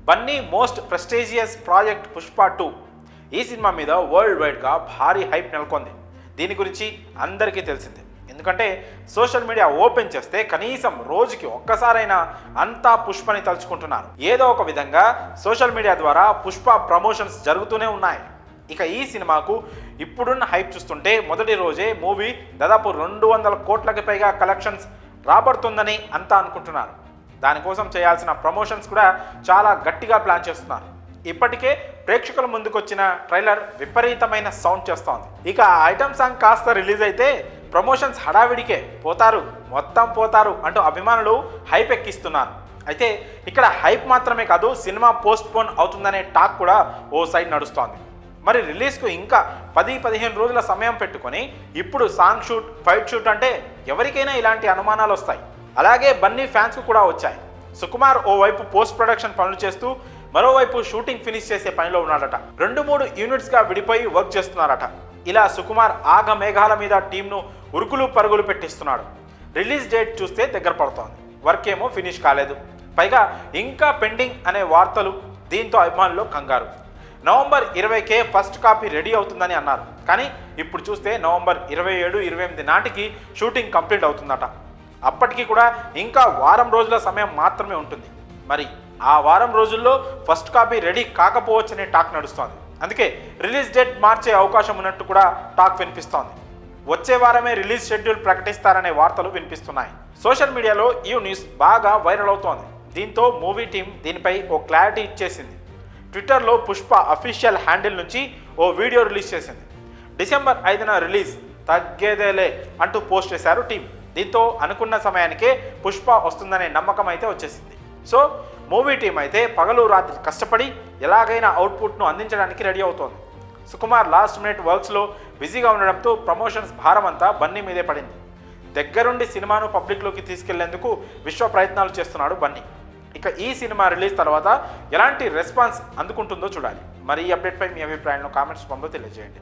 Bunny most prestigious project Pushpa 2 ఈ cinema మీద world వైడ్గా భారీ హైప్ నెలకొంది. దీని గురించి అందరికీ తెలిసిందే. ఎందుకంటే సోషల్ మీడియా ఓపెన్ చేస్తే కనీసం రోజుకి ఒక్కసారైనా అంతా పుష్పని తలుచుకుంటున్నారు. ఏదో ఒక విధంగా సోషల్ మీడియా ద్వారా పుష్ప ప్రమోషన్స్ జరుగుతూనే ఉన్నాయి. ఇక ఈ సినిమాకు ఇప్పుడున్న హైప్ చూస్తుంటే మొదటి రోజే మూవీ దాదాపు 200 కోట్లకి పైగా కలెక్షన్స్ రాబడుతుందని అంతా అనుకుంటున్నారు. దానికోసం చేయాల్సిన ప్రమోషన్స్ కూడా చాలా గట్టిగా ప్లాన్ చేస్తున్నారు. ఇప్పటికే ప్రేక్షకుల ముందుకొచ్చిన ట్రైలర్ విపరీతమైన సౌండ్ చేస్తోంది. ఇక ఐటమ్ సాంగ్ కాస్త రిలీజ్ అయితే ప్రమోషన్స్ హడావిడికే మొత్తం పోతారు అంటూ అభిమానులు హైప్ ఎక్కిస్తున్నారు. అయితే ఇక్కడ హైప్ మాత్రమే కాదు, సినిమా పోస్ట్ పోన్ అవుతుందనే టాక్ కూడా ఓ సైడ్ నడుస్తోంది. మరి రిలీజ్కు ఇంకా 10-15 రోజుల సమయం పెట్టుకొని ఇప్పుడు సాంగ్ షూట్, ఫైట్ షూట్ అంటే ఎవరికైనా ఇలాంటి అనుమానాలు వస్తాయి. అలాగే బన్నీ ఫ్యాన్స్కు కూడా వచ్చాయి. సుకుమార్ ఓవైపు పోస్ట్ ప్రొడక్షన్ పనులు చేస్తూ మరోవైపు షూటింగ్ ఫినిష్ చేసే పనిలో ఉన్నాడట. 2-3 యూనిట్స్గా విడిపోయి వర్క్ చేస్తున్నారట. ఇలా సుకుమార్ ఆగ మేఘాల మీద టీంను ఉరుకులు పరుగులు పెట్టిస్తున్నాడు. రిలీజ్ డేట్ చూస్తే దగ్గర పడుతోంది, వర్క్ ఏమో ఫినిష్ కాలేదు, పైగా ఇంకా పెండింగ్ అనే వార్తలు. దీంతో అభిమానుల్లో కంగారు. నవంబర్ 20కే ఫస్ట్ కాపీ రెడీ అవుతుందని అన్నారు. కానీ ఇప్పుడు చూస్తే నవంబర్ 27-28 నాటికి షూటింగ్ కంప్లీట్ అవుతుందట. అప్పటికి కూడా ఇంకా వారం రోజుల సమయం మాత్రమే ఉంటుంది. మరి ఆ వారం రోజుల్లో ఫస్ట్ కాపీ రెడీ కాకపోవచ్చనే టాక్ నడుస్తోంది. అందుకే రిలీజ్ డేట్ మార్చే అవకాశం ఉన్నట్టు కూడా టాక్ వినిపిస్తోంది. వచ్చే వారమే రిలీజ్ షెడ్యూల్ ప్రకటిస్తారనే వార్తలు వినిపిస్తున్నాయి. సోషల్ మీడియాలో ఈ న్యూస్ బాగా వైరల్ అవుతోంది. దీంతో మూవీ టీం దీనిపై ఓ క్లారిటీ ఇచ్చేసింది. ట్విట్టర్లో పుష్ప అఫీషియల్ హ్యాండిల్ నుంచి ఓ వీడియో రిలీజ్ చేసింది. డిసెంబర్ 5న రిలీజ్, తగ్గేదేలే అంటూ పోస్ట్ చేశారు టీం. దీంతో అనుకున్న సమయానికే పుష్ప వస్తుందనే నమ్మకం అయితే వచ్చేసింది. సో మూవీ టీం అయితే పగలు రాత్రి కష్టపడి ఎలాగైనా అవుట్పుట్ను అందించడానికి రెడీ అవుతోంది. సుకుమార్ లాస్ట్ మినిట్ వర్క్స్లో బిజీగా ఉండడంతో ప్రమోషన్స్ భారం అంతా బన్నీ మీదే పడింది. దగ్గరుండి సినిమాను పబ్లిక్లోకి తీసుకెళ్లేందుకు విశ్వ ప్రయత్నాలు చేస్తున్నాడు బన్నీ. ఇక ఈ సినిమా రిలీజ్ తర్వాత ఎలాంటి రెస్పాన్స్ అందుకుంటుందో చూడాలి. మరి ఈ అప్డేట్పై మీ అభిప్రాయాలను కామెంట్స్ రూపంలో తెలియజేయండి.